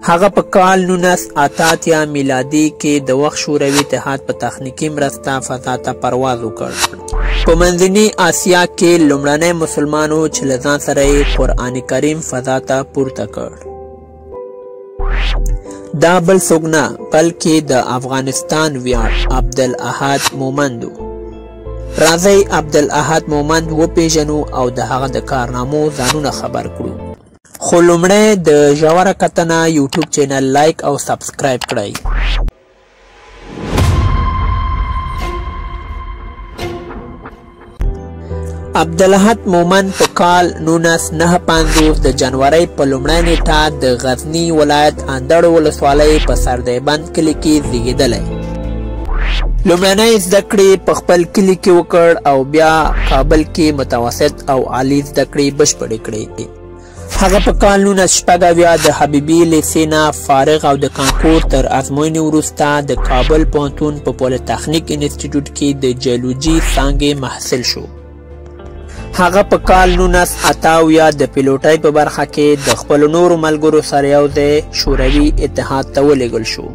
هغه په کال 1988 میلادي کې د وخت شوروي اتحاد په تخنیکي مرسته فضا ته پرواز وکړ. په منځني اسیا کې لومړنی مسلمانو چې له ځان سره یې قرآن کریم فضا ته پورته کړ. دا بل څوک نه بلکې د افغانستان ویاړ عبدالاحد مومند و. راځئ عبدالاحد مومند وپیژنو او د هغه د کارنامو ځانونه خبر کړو. خو لومړی د ژوره کتنه یوټیوب چینل لایک او سبسکرایب کړئ. عبدالاحد مومند په کال 1959 د جنورۍ په لومړۍ نیټه د غزني ولایت اندړ ولسوالۍ په سردیبند کلي کې زیږېدلی. لومړنۍ زده کړې په خپل کلي کې وکړ او بیا کابل کې متوسط او عالي زده کړې بشپړې کړې. هغه په کال 1980 د حبیبي لیسې نه فارغ او د کانکور تر ازموینې وروسته د کابل پوهنتون په پولیتخنیک انسټیټیوټ کې د جیولوجي څانګې محصل شو. هغه په کال 1988 د پیلوټۍ په برخه کې د خپلو نورو ملګرو سره یو ځای شوروي اتحاد ته ولېږل شو.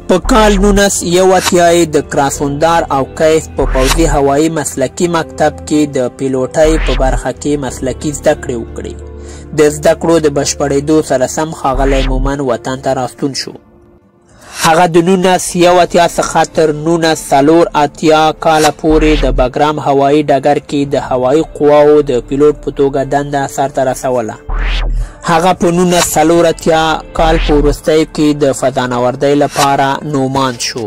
په کال 1981 د کراسوندار او کیف په پوځي هوایي مسلکي مکتب کې د پیلوټۍ په برخه کې مسلکي زده کړې وکړې. د زده کړو د بشپړېدو سره سم ښاغلی مومند وطن ته راستون شو. هغه د 1981 څخه تر 1984 کاله پورې د بګرام هوایي ډګر کې د هوایي قواو د پیلوټ په توګه دنده سرته رسوله. هغه په 1984 کال په وروستیو کې د فضانوردۍ لپاره نوماند شو.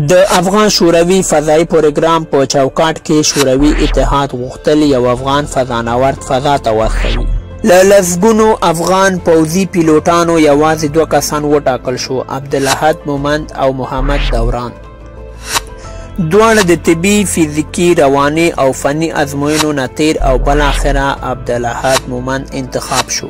د افغان شوروي فضایي پروګرام په چوکاټ کې شوروي اتحاد غوښتل یو افغان فضانورد فضا ته واستوي. له لسګونو افغان پوځي پیلوټانو یوازې 2 کسان وټاکل شو، عبدالاحد مومند او محمد دوران. دواړه د طبي، فزیکي، رواني او فني ازموینو نه تیر او بالاخره عبدالاحد مومند انتخاب شو.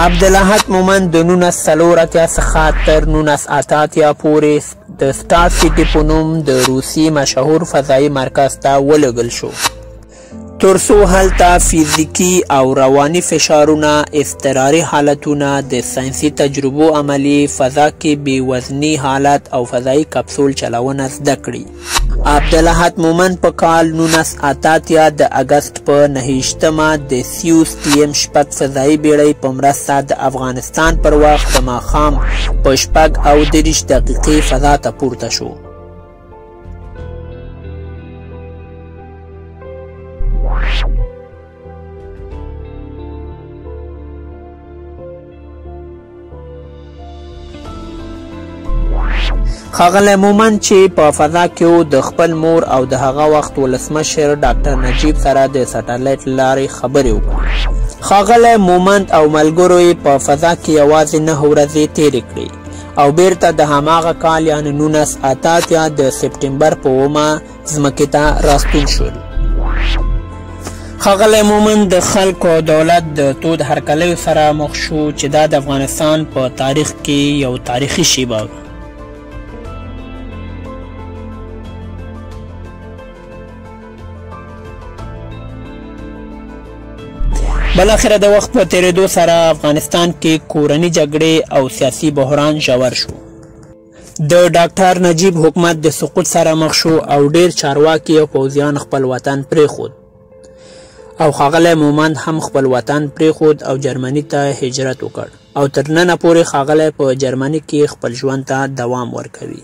عبدالاحد مومند د 1984 څخه تر 1988 پورې د سټار سیټي په نوم د روسي مشهور فضایي مرکز ته ولېږل شو تر څو هلته فزیکي او رواني فشارونه، اضطراري حالتونه، د ساینسي تجربو عملي، فضا کې بې وزني حالت او فضایي کپسول چلونه زده کړي. عبدالاحد مومند په کال 1988 د اګست په 29 د سیوس TM 6 فضایي بیړۍ په مرسته د افغانستان پر وخت د ماښام په 6:30 دقیقې فضا ته پورته شو. ښاغلی مومند چې په فضا کې د خپل مور او د هغه وخت ولسمشر ډاکټر نجیب سره د سټلایټ لارې خبرې وکړې. ښاغلی مومند او ملګرو یې په فضا کې یوازې 9 ورځې تېرې کړې او بیرته د هماغه کال یعنې 1988 د سپټمبر په 9 ځمکې ته راستون شول. ښاغلی مومند د خلکو او دولت د تود هرکلیو سره مخ شو چې دا د افغانستان په تاریخ کې یو تاریخي شیبه وه. بالاخره د وخت په تیریدو سره افغانستان کې کورني جګړې او سیاسي بحران ژور شو. د ډاکټر نجیب حکومت د سقوط سره مخ شو او ډیر چارواکي او پوځیان خپل وطن پرېښود او ښاغلی مومند هم خپل وطن پرېښود او جرمني ته هجرت وکړ او تر ننه پورې ښاغلی په جرمني کې خپل ژوند ته دوام ورکوي.